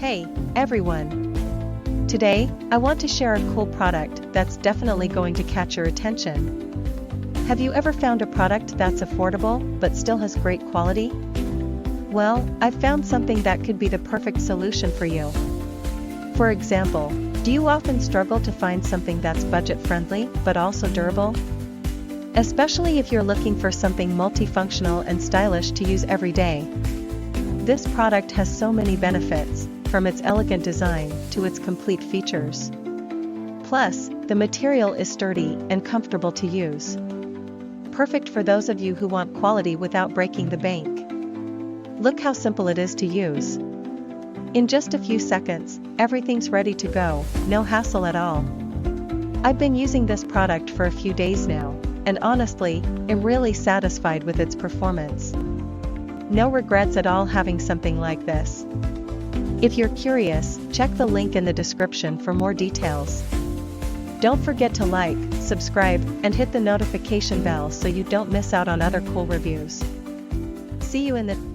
Hey, everyone! Today, I want to share a cool product that's definitely going to catch your attention. Have you ever found a product that's affordable but still has great quality? Well, I've found something that could be the perfect solution for you. For example, do you often struggle to find something that's budget-friendly but also durable? Especially if you're looking for something multifunctional and stylish to use every day. This product has so many benefits, from its elegant design to its complete features. Plus, the material is sturdy and comfortable to use. Perfect for those of you who want quality without breaking the bank. Look how simple it is to use. In just a few seconds, everything's ready to go, no hassle at all. I've been using this product for a few days now, and honestly, I'm really satisfied with its performance. No regrets at all having something like this. If you're curious, check the link in the description for more details. Don't forget to like, subscribe, and hit the notification bell so you don't miss out on other cool reviews. See you in the